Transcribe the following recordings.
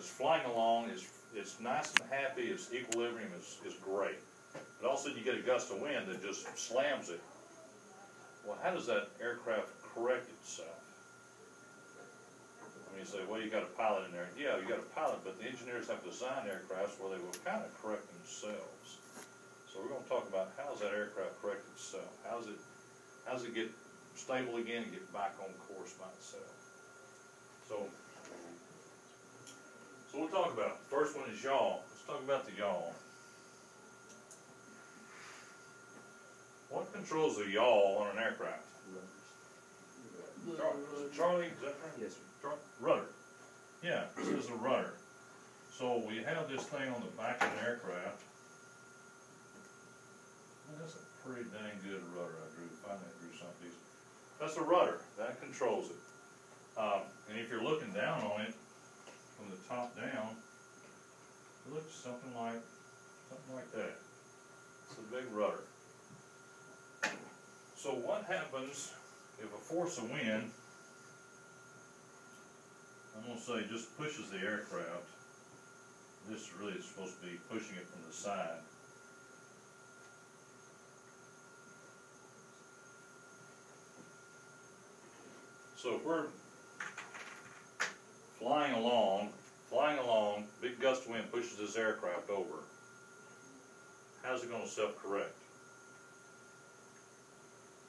it's flying along, it's nice and happy, its equilibrium is great. But all of a sudden you get a gust of wind that just slams it. Well, how does that aircraft correct itself? I mean, you say, well, you got a pilot in there. Yeah, you got a pilot, but the engineers have designed aircrafts where they will kind of correct themselves. So we're going to talk about how does that aircraft correct itself? How does it get stable again and get back on course by itself? So we'll talk about it. First one is yaw. Let's talk about the yaw. What controls the yaw on an aircraft? Charlie, is that right? Yes, sir. Rudder. Yeah, this is a rudder. So we have this thing on the back of an aircraft. Well, that's a pretty dang good rudder I drew. Finally I drew something. That's a rudder. That controls it. And if you're looking down on it, from the top down, it looks something like that. It's a big rudder. So what happens if a force of wind, I'm going to say, just pushes the aircraft? This really is supposed to be pushing it from the side. So if we're flying along, big gust of wind pushes this aircraft over. How's it going to self-correct?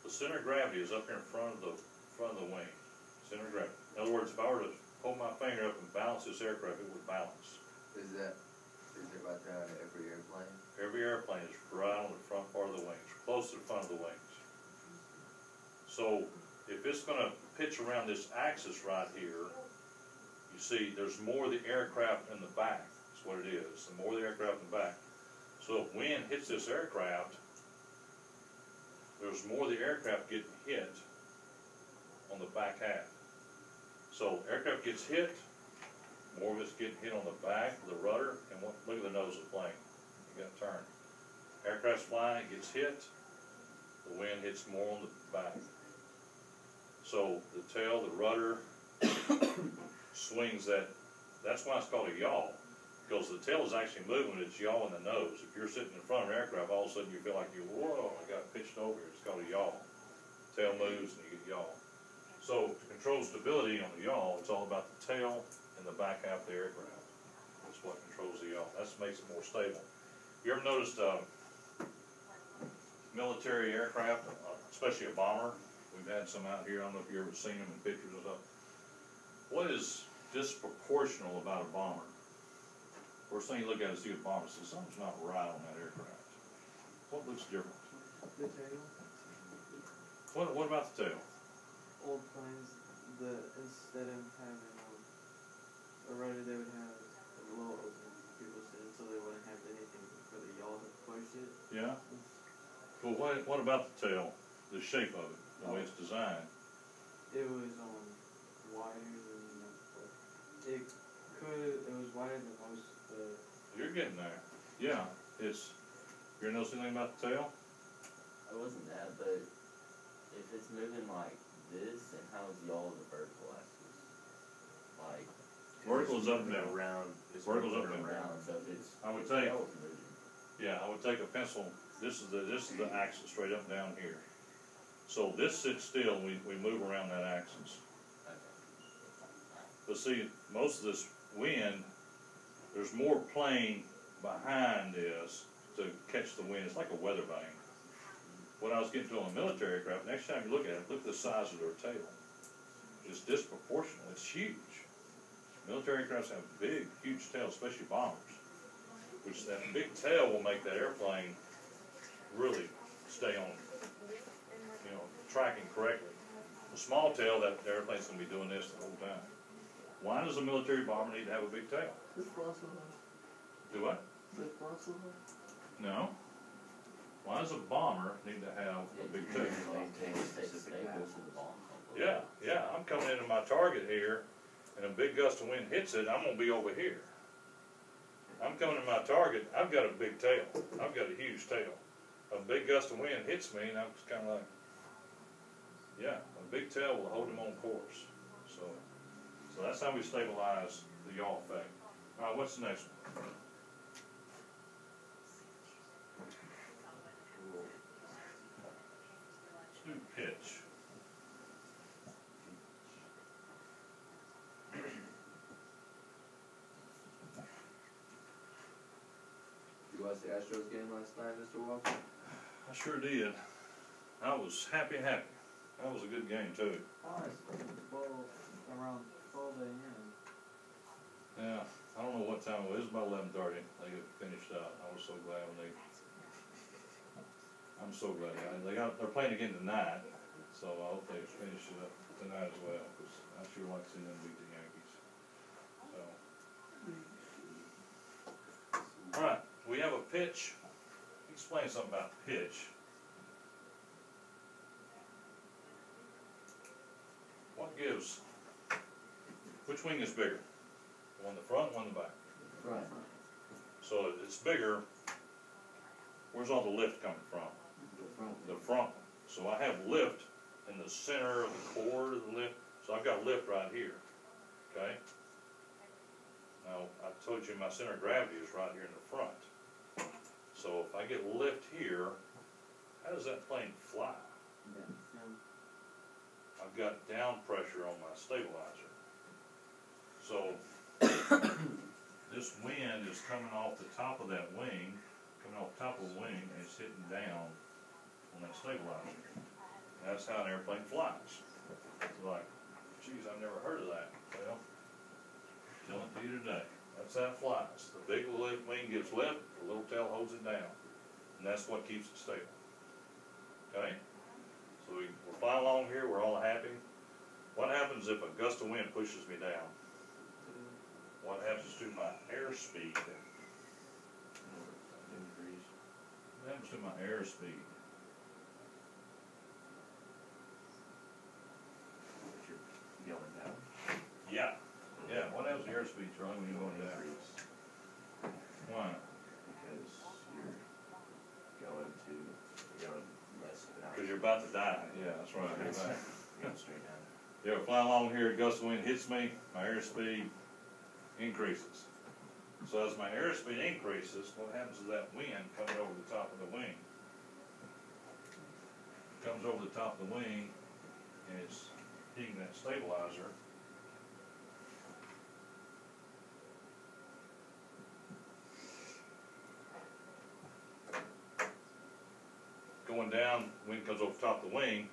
The center of gravity is up here in front of the wing. Center of gravity. In other words, if I were to hold my finger up and balance this aircraft, it would balance. Is it like that on every airplane? Every airplane is right on the front part of the wings, close to the front of the wings. So if it's going to pitch around this axis right here, you see there's more of the aircraft in the back. That's what it is. The more of the aircraft in the back. So if wind hits this aircraft, there's more of the aircraft getting hit on the back half. So aircraft gets hit, more of it's getting hit on the back, the rudder, and look at the nose of the plane. You got to turn. Aircraft's flying, it gets hit, the wind hits more on the back. So the tail, the rudder, swings that. That's why it's called a yaw. Because the tail is actually moving, it's yaw in the nose. If you're sitting in front of an aircraft, all of a sudden you feel like whoa, I got pitched over here. It's called a yaw. Tail moves and you get yaw. So to control stability on the yaw, it's all about the tail and the back half of the aircraft. That's what controls the yaw. That makes it more stable. You ever noticed military aircraft, especially a bomber? We've had some out here. I don't know if you've ever seen them in pictures or stuff. What is disproportional about a bomber? First thing you look at is see a bomber, see something's not right on that aircraft. What looks different? The tail. What about the tail? Old planes, instead of having a rudder, they would have a low open, people said, so they wouldn't have anything for the yaw to push it. Yeah. Well, what about the tail? The shape of it, the way it's designed. It was wires and it was wider than most. You're getting there. Yeah, you ever notice anything about the tail? It wasn't that, but if it's moving like this, then how is yaw the vertical axis? Like Vertical's up and down. vertical's up and around, so if it's I would take, yaw is moving. yeah, I would take a pencil. This is the axis straight up and down here. So this sits still, and we move around that axis. Okay. But see, most of this wind, there's more plane behind this to catch the wind. It's like a weather vane. What I was getting to on a military aircraft, next time you look at it, look at the size of their tail. It's disproportional. It's huge. Military aircrafts have big, huge tails, especially bombers. Which that big tail will make that airplane really stay on, tracking correctly. The small tail, that airplane's going to be doing this the whole time. Why does a military bomber need to have a big tail? Do what? No. Why does a bomber need to have a big tail? Yeah, I'm coming into my target here, and a big gust of wind hits it, I'm going to be over here. I'm coming to my target, I've got a big tail. I've got a huge tail. A big gust of wind hits me, and I'm just kind of like, yeah, a big tail will hold him on course. So that's how we stabilize the yaw effect. Alright, what's the next one? Let's do pitch. You watched the Astros game last night, Mr. Walker? I sure did. I was happy. That was a good game too. Oh, it's 12, around 12 a.m. Yeah, I don't know what time it was. It was about 11:30. They got finished out. I was so glad when I'm so glad they're playing again tonight. So I hope they finish it up tonight as well, because I sure like seeing them beat the Yankees. So. All right, we have a pitch. Explain something about pitch. What gives? Which wing is bigger? One in the front, one in the back. Right. So it's bigger. Where's all the lift coming from? The front. So I have lift in the center of the core of the lift. So I've got lift right here. Okay? Now, I told you my center of gravity is right here in the front. So if I get lift here, how does that plane fly? I've got down pressure on my stabilizer. So this wind is coming off the top of that wing, and it's hitting down on that stabilizer. That's how an airplane flies. It's like, geez, I've never heard of that. Well, telling it to you today. That's how it flies. The big wing gives lift, the little tail holds it down. And that's what keeps it stable. Okay? So we're flying along here, we're all happy. What happens if a gust of wind pushes me down? What happens to my airspeed? What happens to my airspeed? Going down. Yeah. Yeah, what happens to airspeed, Charlie, when you're going down? Why? Because you're going less than Because you're about to die. Yeah, that's right. You're You're right. going straight down. Yeah, flying along here, a gust of wind hits me, my airspeed increases. So as my airspeed increases, what happens is that wind coming over the top of the wing. Comes over the top of the wing, and it's hitting that stabilizer. Going down, wind comes over the top of the wing,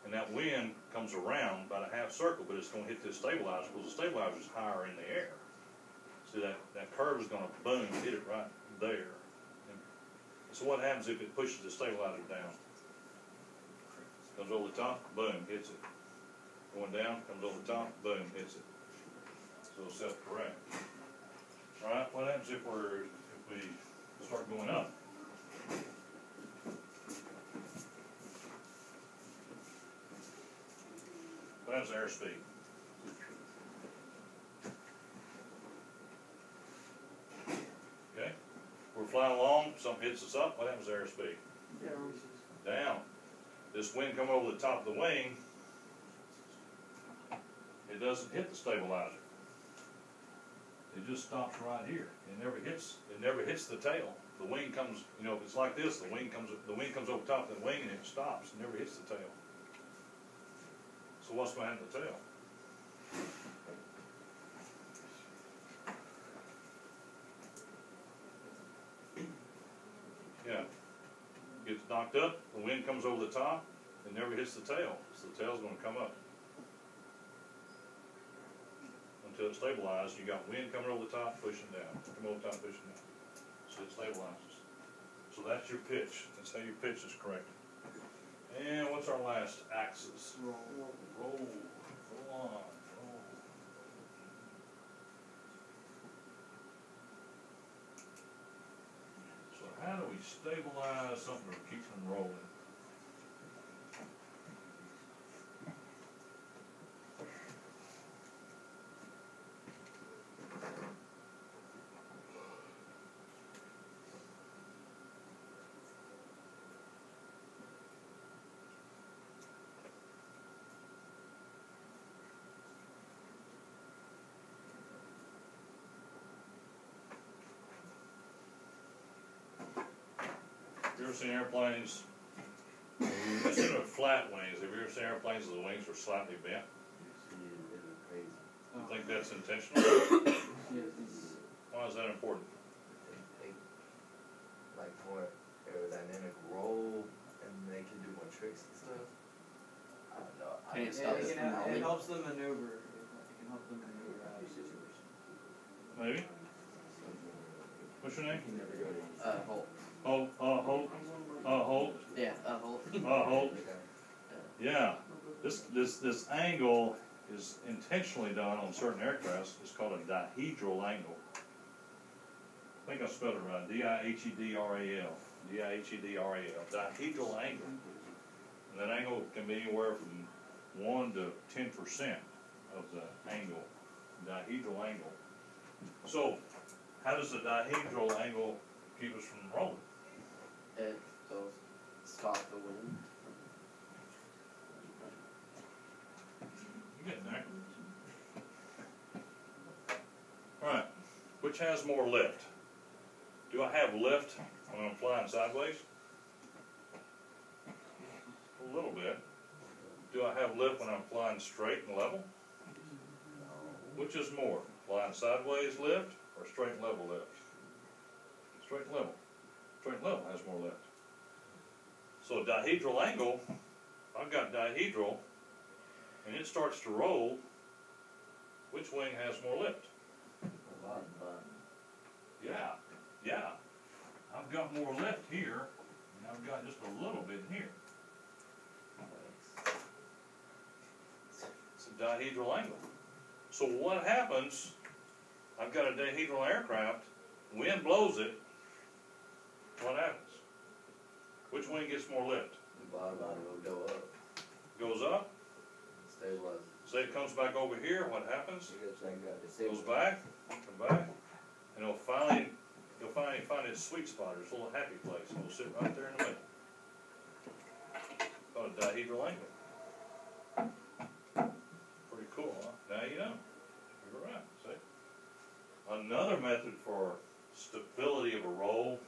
and that wind comes around about a half circle, but it's going to hit this stabilizer because the stabilizer is higher in the air. See, that curve is going to boom, hit it right there. And so what happens if it pushes the stabilizer down? Comes over the top, boom, hits it. Going down, comes over the top, boom, hits it. So it'll self-correct. All right, what happens if we start going up? What happens to airspeed? Okay, we're flying along, something hits us up, what happens to airspeed? Down. This wind coming over the top of the wing, it doesn't hit the stabilizer. It just stops right here. It never hits the tail. The wing comes, if it's like this, the wing comes over the top of the wing and it stops. It never hits the tail. So what's going to happen to the tail? Yeah. Gets knocked up, the wind comes over the top, it never hits the tail. So the tail's going to come up. Until it stabilizes, you got wind coming over the top, pushing down. Come over the top, pushing down. So it stabilizes. So that's your pitch. That's how your pitch is corrected. And what's our last axis? Roll. Roll on. Roll. So how do we stabilize something that keeps them rolling? seen airplanes, instead of flat wings, have you ever seen airplanes where the wings were slightly bent? Dude, it was crazy. You think that's intentional? Yes. Why is that important? They like more aerodynamic roll, and they can do more tricks and stuff. I don't know. Can't Yeah, stop it, it can, from it rolling. helps them maneuver. It can help them maneuver out of situations. Maybe? What's your name? Holt. Holt, Holt, Yeah, Holt. Holt. Yeah, this angle is intentionally done on certain aircrafts. It's called a dihedral angle. I think I spelled it right. D-I-H-E-D-R-A-L. D-I-H-E-D-R-A-L. Dihedral angle. And that angle can be anywhere from 1 to 10% of the angle. Dihedral angle. So, how does the dihedral angle keep us from rolling? It will stop the wind. You getting there? Alright, which has more lift? Do I have lift when I'm flying sideways? A little bit. Do I have lift when I'm flying straight and level? Which is more, flying sideways lift or straight and level lift? Straight and level. Straight and level has more lift. So a dihedral angle, if I've got dihedral, and it starts to roll, which wing has more lift? Yeah, yeah. I've got more lift here, and I've got just a little bit here. It's a dihedral angle. So what happens, I've got a dihedral aircraft, wind blows it, what happens? Which wing gets more lift? The bottom will go up, Goes up, stabilize. say it comes back over here, what happens? It Goes back, come back, and it'll finally find its sweet spot, its little happy place, and it'll sit right there in the middle. Called a dihedral angle. Pretty cool, huh? Now you know. You're right, see? Another method for stability of a roll.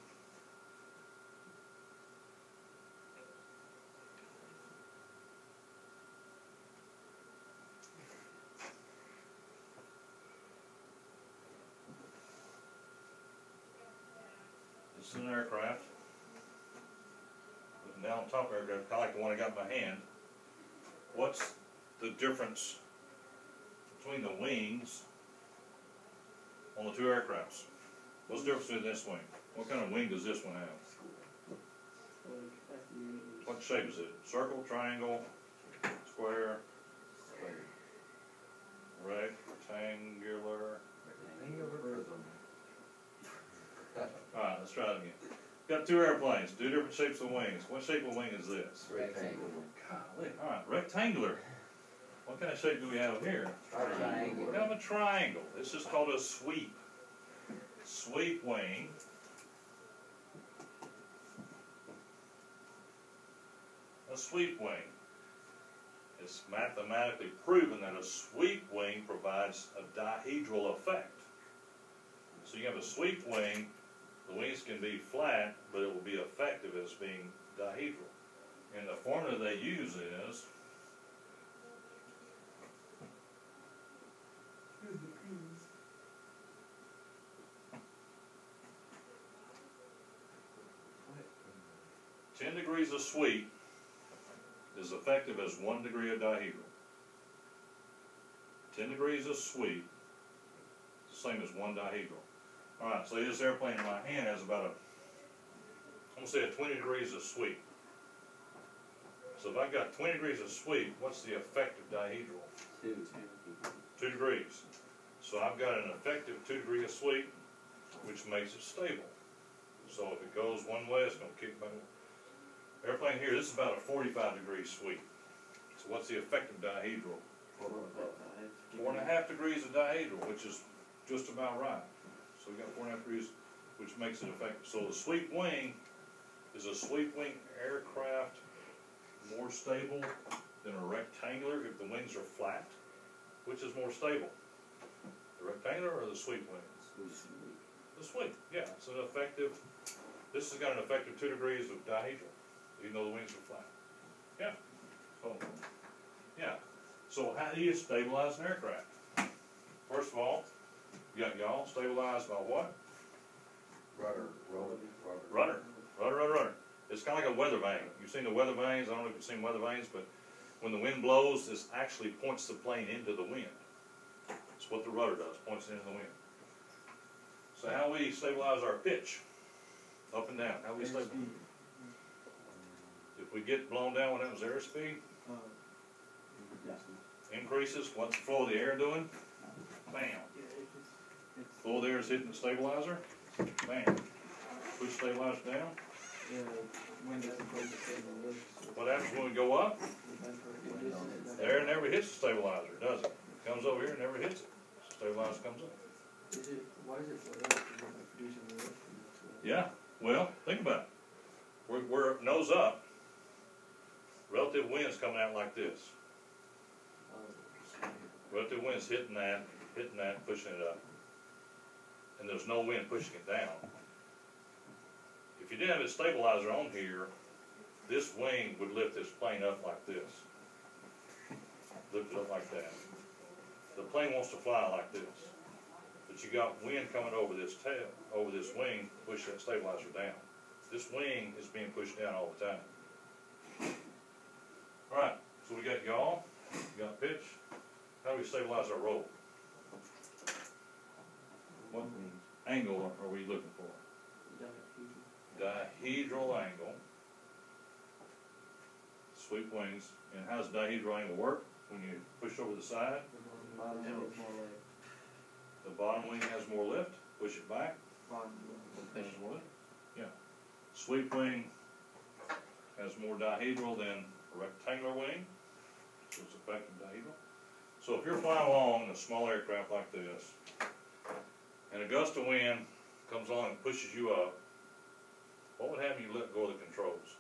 This is an aircraft. Looking down on top of the aircraft, kind of like the one I got in my hand. What's the difference between the wings on the two aircrafts? What's the difference between this wing? What kind of wing does this one have? What shape is it? Circle, triangle, square, rectangular? Alright, let's try it again. Got two airplanes, two different shapes of wings. What shape of wing is this? Rectangle. Golly, alright, rectangular. What kind of shape do we have here? Triangle. We have a triangle. This is called a sweep. Sweep wing. A sweep wing. It's mathematically proven that a sweep wing provides a dihedral effect. So you have a sweep wing, the wings can be flat, but it will be effective as being dihedral. And the formula they use is "10 degrees of sweep is effective as 1 degree of dihedral." 10 degrees of sweep is the same as 1 dihedral. Alright, so this airplane in my hand has about I'm going to say a 20 degrees of sweep. So if I've got 20 degrees of sweep, what's the effective dihedral? 2 degrees. So I've got an effective 2 degree of sweep, which makes it stable. So if it goes one way, it's going to kick back. Airplane here, this is about a 45 degree sweep. So what's the effective dihedral? 4.5 degrees of dihedral, which is just about right. So we got 4.5 degrees, which makes it effective. So the sweep wing is a sweep wing aircraft more stable than a rectangular if the wings are flat? Which is more stable? The rectangular or the sweep wing? The sweep, yeah. It's an effective This has got an effective 2 degrees of dihedral, even though the wings are flat. Yeah. So, yeah. So how do you stabilize an aircraft? First of all, you got yaw stabilized by what? Rudder, Rudder. It's kind of like a weather vane. You've seen the weather vanes. I don't know if you've seen weather vanes, but when the wind blows, this actually points the plane into the wind. That's what the rudder does, points it into the wind. So how we stabilize our pitch? Up and down. How we stabilize? If we get blown down, what happens? Airspeed increases. What's the flow of the air doing? Bam. Flow of the air is hitting the stabilizer. Bam. Push stabilizer down. Wind doesn't go to stabilize. What happens when we go up? The air never hits the stabilizer, does it? It comes over here and never hits it. Stabilizer comes up. Why is it so low? Producing the lift? Yeah. Well, think about it. We're nose up. Relative wind's coming out like this. Relative wind's hitting that, pushing it up. And there's no wind pushing it down. If you didn't have a stabilizer on here, this wing would lift this plane up like this. Lift it up like that. The plane wants to fly like this. But you got wind coming over this tail, over this wing, push that stabilizer down. This wing is being pushed down all the time. Alright, so we got yaw, we got pitch. How do we stabilize our roll? What angle are we looking for? Dihedral angle. Sweep wings. And how does dihedral angle work? When you push over the side, the bottom wing has more lift. Push it back. Has more lift. Yeah. Sweep wing has more dihedral than a rectangular wing, so it's effective dihedral. So if you're flying along in a small aircraft like this, and a gust of wind comes along and pushes you up, what would happen if you let go of the controls?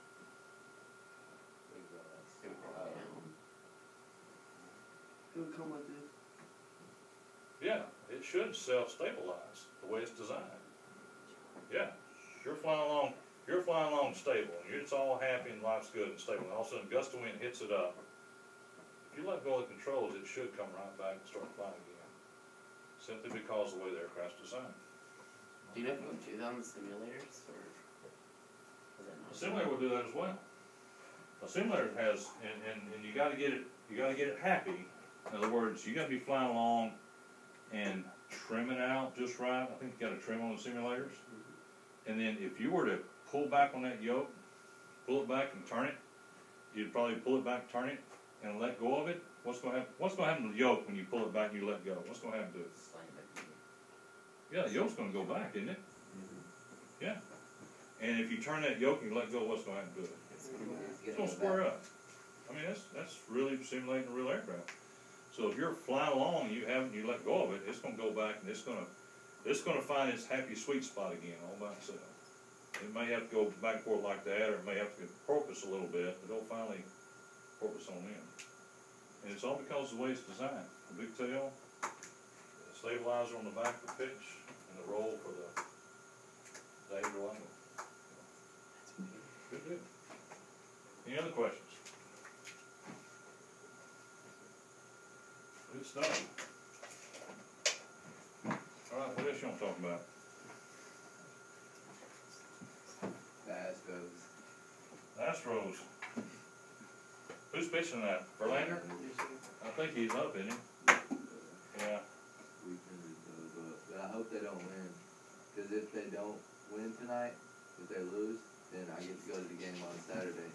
It would come like this. Yeah, it should self-stabilize the way it's designed. Yeah, you're flying along stable, and it's all happy and life's good and stable, and all of a sudden a gust of wind hits it up. If you let go of the controls, it should come right back and start flying again, simply because of the way the aircraft's designed. Do you know if you would do that on the simulators, or is that A not? simulator will do that as well. A simulator has, and you gotta get it happy. In other words, you gotta be flying along and trim it out just right. I think you gotta trim on the simulators. And then if you were to pull back on that yoke, pull it back and turn it, you'd probably pull it back, turn it, and let go of it. What's gonna happen to the yoke when you pull it back and you let go? What's gonna happen to it? Yeah, the yoke's gonna go back, isn't it? Yeah. And if you turn that yoke and you let go, what's gonna happen to it? It's gonna square up. I mean, that's really simulating a real aircraft. So if you're flying along and you let go of it, it's gonna go back and it's gonna find its happy sweet spot again all by itself. It may have to go back and forth like that, or it may have to porpoise a little bit, but it'll finally porpoise on in. And it's all because of the way it's designed. The big tail, the stabilizer on the back of the pitch, and the roll for the dihedral angle. Good deal. Any other questions? Good stuff. Alright, what else you want to talk about? The Astros. Astros. Who's pitching that? Verlander? I think he's up, isn't he? Yeah. Weekend but I hope they don't win. Because if they don't win tonight, if they lose, then I get to go to the game on Saturday.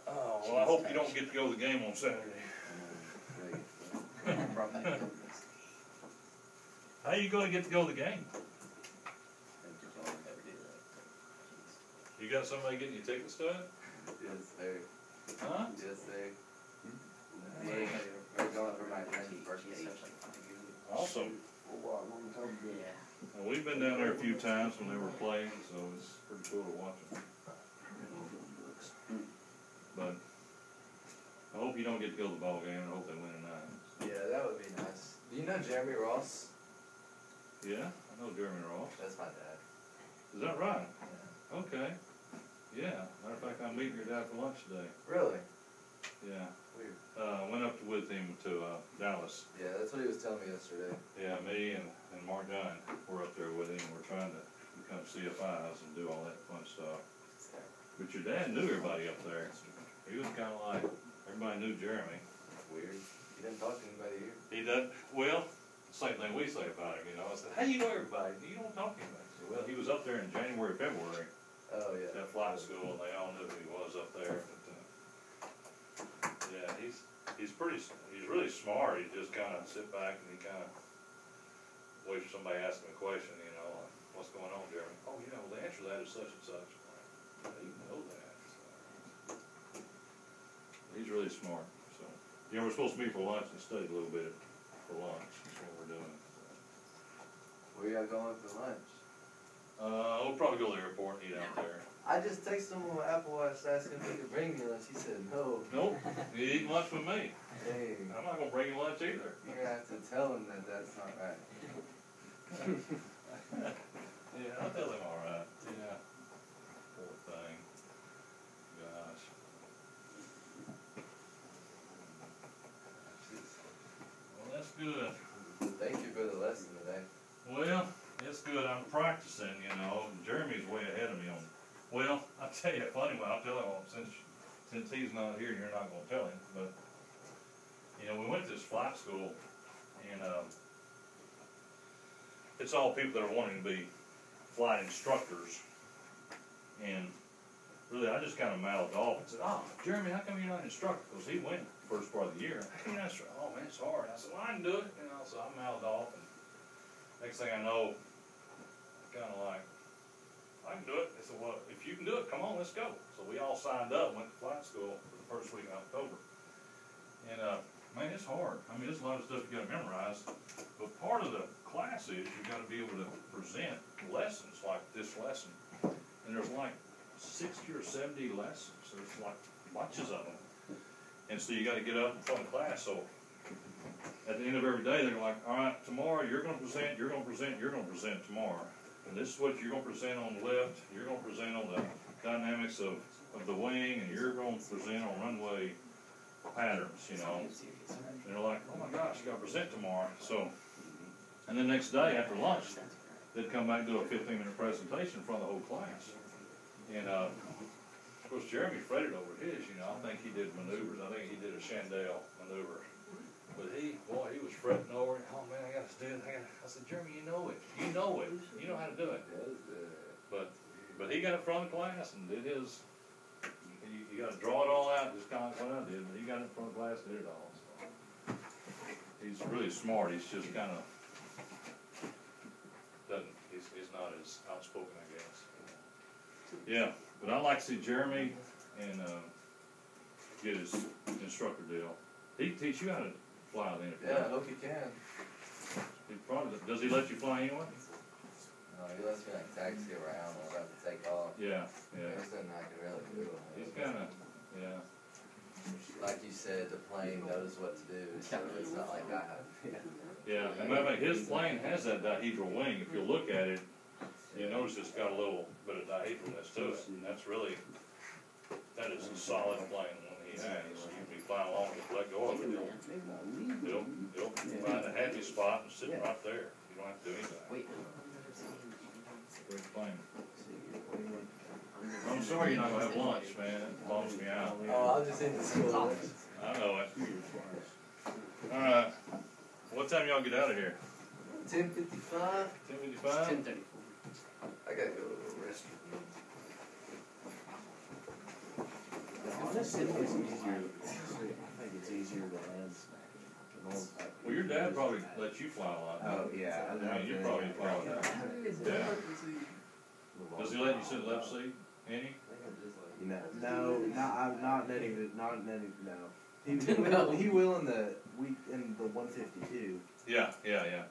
Oh, well, I hope you don't get to go to the game on Saturday. How are you going to get to go to the game? You got somebody getting you tickets to it? Yes, sir. Huh? Yes, sir. We're going for my friend's birthday. Awesome. Yeah. Well, we've been down there a few times when they were playing, so it's pretty cool to watch them. But I hope you don't get to go to the ball game. I hope they win tonight. Yeah, that would be nice. Do you know Jeremy Ross? Yeah, I know Jeremy Ross. That's my dad. Is that right? Okay. Yeah, matter of fact, I'm meeting your dad for lunch today. Really? Yeah. Weird. Went up with him to, Dallas. Yeah, that's what he was telling me yesterday. Yeah, me and Mark Dunn were up there with him. We're trying to become CFIs and do all that fun stuff. But your dad knew everybody up there. He was kinda like, everybody knew Jeremy. That's weird. He didn't talk to anybody here. He does, well, same thing we say about him, you know. I said, how you know everybody? You don't talk to anybody. I said, well, he was up there in January, February, Oh, yeah. at flight school, and they all knew who he was up there. But, yeah, he's really smart. He just kinda sit back and he kinda waits for somebody to ask him a question, you know, like, what's going on, Jeremy? Oh, you know, the answer to that is such and such. Like, how do you know that? So, he's really smart, so. You know, we're supposed to meet for lunch and study a little bit for lunch. That's what we're doing. Where y'all going for lunch? We'll probably go to the airport and eat out there. I just texted him on Apple Watch asking if he could bring me lunch. He said no. Nope, you eat lunch with me. Hey, I'm not gonna bring you lunch either. you're gonna have to tell him that that's not right. Yeah, I'll tell him all right. Yeah. Poor thing. Gosh. Well, that's good. Thank you for the lesson today. Well, it's good. I'm practicing, you know. Jeremy's way ahead of me on. Well, I'll tell you a funny one. I'll tell him since he's not here and you're not gonna tell him. But you know, we went to this flight school, and it's all people that are wanting to be flight instructors. And really, I just kind of mouthed off and said, "Oh, Jeremy, how come you're not an instructor?" Because he went the first part of the year. How come you're not an instructor? Oh man, it's hard. I said, "Well, I can do it." You know, so I mouthed off, and next thing I know, kind of like, I can do it. They said, well, if you can do it, come on, let's go. So we all signed up, went to flight school for the first week in October. And, man, it's hard. I mean, there's a lot of stuff you gotta memorize. But part of the class is you gotta be able to present lessons like this lesson. And there's like 60 or 70 lessons. There's like bunches of them. And so you gotta get up in front of class. So at the end of every day, they're like, all right, tomorrow you're gonna present, you're gonna present, you're gonna present tomorrow. And this is what you're gonna present on the left, you're gonna present on the dynamics of the wing, and you're gonna present on runway patterns, you know. And they're like, oh my gosh, you gotta present tomorrow. So, and then next day after lunch, they'd come back and do a 15-minute presentation in front of the whole class. And, of course, Jeremy fretted over his, you know. I think he did maneuvers. I think he did a Chandelle maneuver. But he was fretting over it. Oh man, I gotta do it. I said, Jeremy, you know it. You know it. You know how to do it. But he got in front of the class and did his. You gotta draw it all out, just kind of like what I did. But he got in front of the class, and did it all. So. He's really smart. He's just kind of doesn't. He's not as outspoken, I guess. Yeah, but I'd like to see Jeremy and get his instructor deal. He can teach you how to fly then. Yeah, I hope you can. He probably does. He let you fly anyway? No, he lets me like taxi around when I have to take off. Yeah, yeah. There's nothing I can really do. He's kind of, yeah. Like you said, the plane knows what to do, so it's not like I have. Yeah, and matter of fact, his plane has that dihedral wing. If you look at it, you notice it's got a little bit of dihedralness to it. And that is a solid plane one he has. You can be flying along, just let go of it. It'll find a happy spot and sit right there. You don't have to do anything. Wait. Great plane. I'm sorry you're not gonna have lunch, man. It bums me out. Oh, I'm just in the school. I know it. Alright. What time y'all get out of here? 10:55. 10:55? 10:34. I gotta go to the restroom. Honestly, it's easier. I think it's easier to add. Well, your dad probably lets you fly a lot. Oh, yeah. I mean, you probably fly a lot. Yeah. Does he let you sit left seat, Annie? You know, no, I'm not netting. No. He will in the 152, Yeah.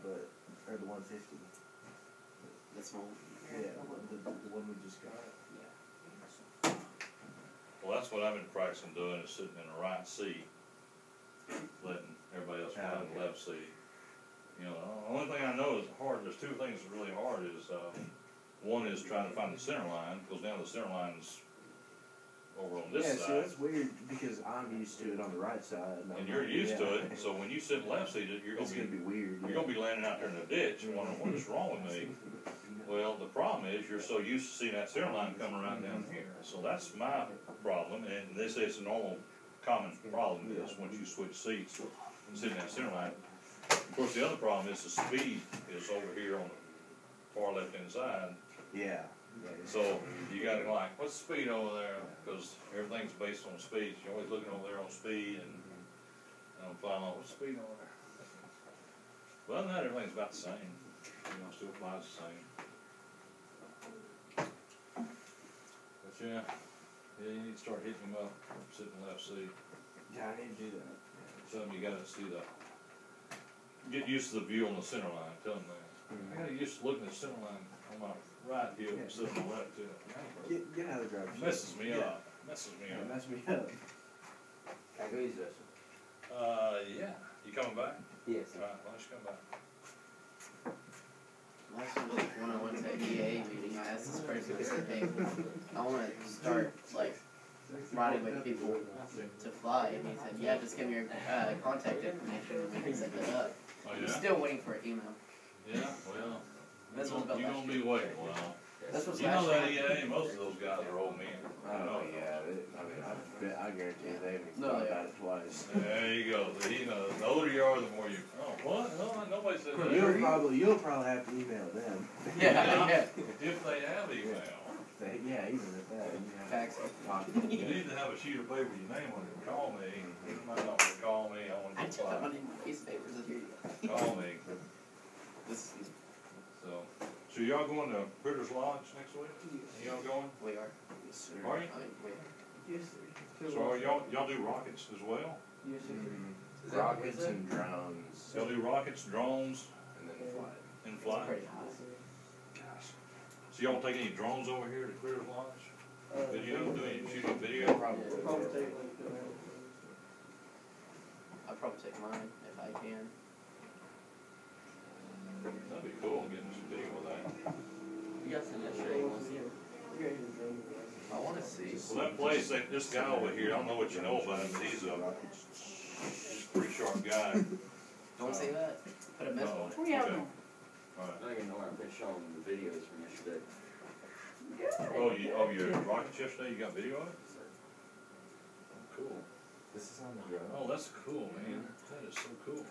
but or the 150. That's small. Yeah, the one we just got. Well, that's what I've been practicing doing, is sitting in the right seat, letting everybody else fly in the left seat. You know, the only thing I know is hard, there's two things that's really hard is, One is trying to find the center line, because now the center line's over on this Yeah, see, side. that's weird because I'm used to it on the right side. I'm And you're like, used to yeah. it, so when you sit left seated, you're It's gonna gonna be, be weird. you're gonna be landing out there in the ditch, wondering what is wrong with me. Well, the problem is, you're so used to seeing that center line coming right down here, so that's my problem, and they say it's a normal, common problem is, once you switch seats, and sit in that center line. Of course, the other problem is the speed is over here on the far left-hand side, Yeah. so you gotta like, what's the speed over there? Because everything's based on speed. You're always looking over there on speed and I'm flying on, what's the speed over there? But other than that, everything's about the same. You know, still flies the same. But yeah, you need to start hitting them up, sitting in the left seat. Yeah, I need to do that. Tell them you gotta see the, get used to the view on the center line. Tell them that. I gotta get used to looking at the center line on my right heel, Yeah. sitting on the left too. Get out of the driver's seat. Messes me Yeah. up. Messes me Yeah, up. mess me up. Can I go use this? Yeah. You coming back? Yes. Alright, why don't you come back? Last week when I went to a EA meeting, I asked this person, I said, hey, I wanna start, like, riding with people to fly, and he said, yeah, just give me your, contact information, and we can set that up. Oh, I'm yeah? still waiting for an email. Yeah, well, This was about you're last gonna year. be waiting, well. This was You know last that year. EA, most of those guys are old men. Oh yeah, I mean, I guarantee you they haven't No, thought they about it twice. There you go. You know, the older you are, the more you, oh, what? No, nobody said that. You'll probably have to email them. Yeah, yeah. If they have email. Yeah, even at that. You have Fax. to talk to You them. need to have a sheet of paper with your name on it. Call me. You might not want to call me. I want I to took that reply. money in my piece of papers, and here you go. Call me. This is, So y'all going to Critters Lodge next week? Y'all going? we are. Yes, sir. Are you? I mean, we are. Yes, sir. So are y'all do rockets as well? Yes, sir. Is that- Rockets is that- and drones. Y'all do rockets, drones, And then flight. and It's fly? pretty high. Gosh. So y'all take any drones over here to Critters Lodge? Video, do any shooting video? Probably. Probably take like, I'll probably take mine if I can. That'd be cool, getting some video of that. You got some yesterday, you wanna see it? I wanna see. Well, that place, this guy over here, I don't know what you know about him, but he's a pretty sharp guy. Don't say that. Put a mess Uh-oh. on it. Okay. Alright. I don't even know where I've been showing the videos from yesterday. Oh, your rockets yesterday, you got video of it? Cool. This is on the drone. Oh, that's cool, man. That is so cool.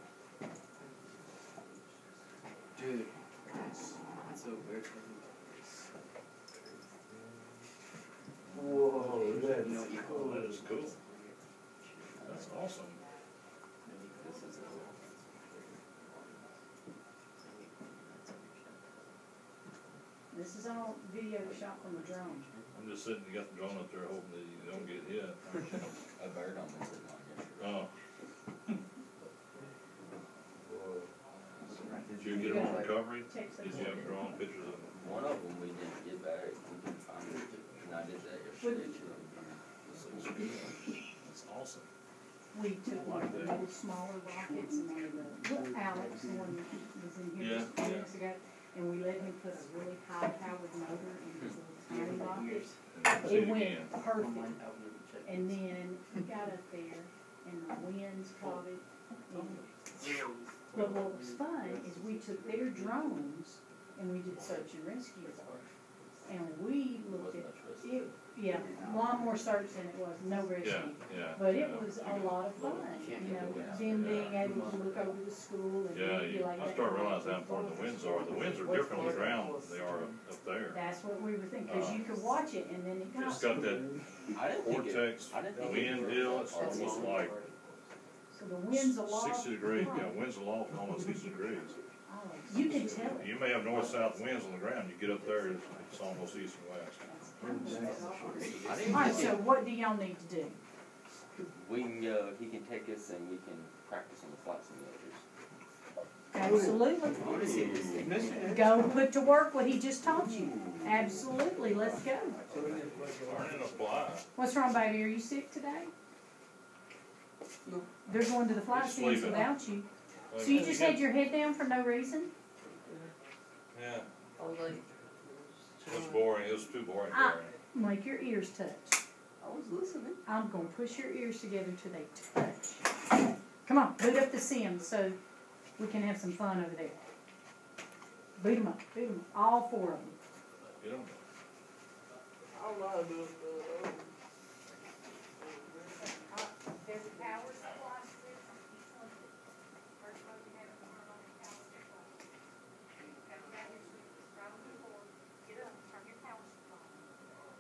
Dude, it's so weird. Whoa, You know that's what you call Oh, it? that is cool. That's awesome. This is This is all video shot from a drone. I'm just sitting, you got the drone up there hoping that you don't get hit. A bird on this sitting on yesterday. Oh, Did did you get them on recovery? Text Did you have drawn pictures of them? One of them we didn't get back, we couldn't find it, and I did that yesterday too. That's awesome. We took one of the little smaller rockets and one of the, little Alex, the one that was in here just a few minutes ago, and we let him put a really high powered motor in his little tiny rocket. And see It went again. perfect, and then he got up there and the winds caught it. But what was fun is we took their drones and we did search and rescue work. And we looked at it, yeah, a lot more search than it was, no Yeah, rescue. yeah. But it yeah. was a lot of fun, you know, them being able to look over the school and Yeah, be like. I start realizing how important the winds are. The winds are different on the ground than they are up there. That's what we were thinking, cause you could watch it and then it got. It's got that I didn't think it, vortex I didn't think wind it deal, was it's almost like So the wind's aloft. 60 degrees, yeah, winds aloft almost 60 degrees. Oh, you can tell it. You may have north-south winds on the ground, you get up there, it's almost east and west. I didn't Alright, think so it, what do y'all need to do? we can go, he can take us and we can practice on the flight simulators. Absolutely. I wanna see this thing. Go put to work what he just taught you. Absolutely, let's go. Learning to fly. What's wrong, baby? Are you sick today? They're going to the flight He's sims sleeping. without you. So you just had your head down for no reason? Yeah. I was like, was too boring Ah. for her. Make your ears touch. I was listening. I'm gonna push your ears together till they touch. Come on, boot up the Sims so we can have some fun over there. Boot them up, all 4 of them. You know, I don't know how to do it, There's a power supply switch on each one of them. First one you have to turn on the power supply. Have it right here, sweetie. Right on the floor. Get up, turn your power supply on.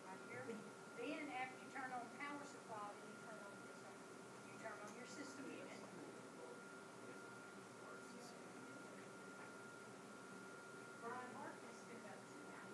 Right here. Then after you turn on power supply, then you turn on this one. You turn on your system unit. Brian Mark has been up to now.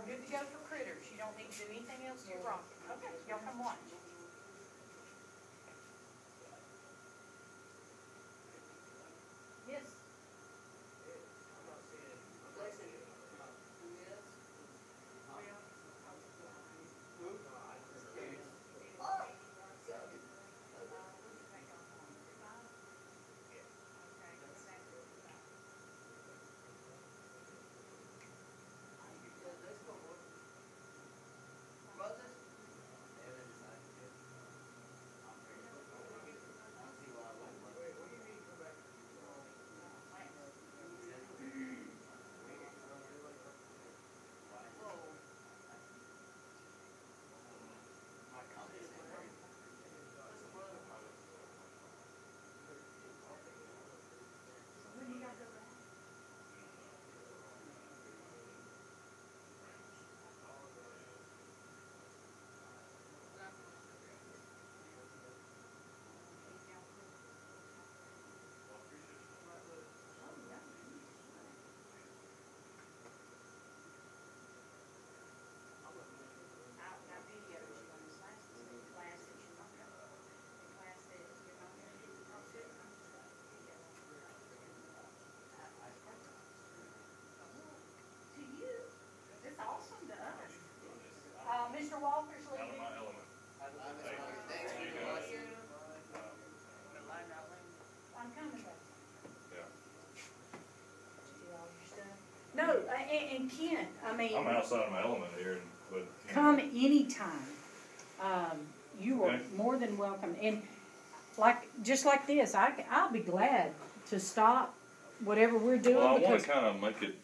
good to go for critters, you don't need to do anything else to your rocket. Okay, y'all come watch. Yes. Mr. Walters Out of leaving. my element. I'm coming back. Yeah. Do all your stuff. No, and Ken, I mean. I'm outside of my element here, but. you know. Come anytime. You are Okay. more than welcome. And just like this, I'll be glad to stop whatever we're doing Well, I wanna because kinda make it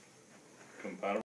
compatible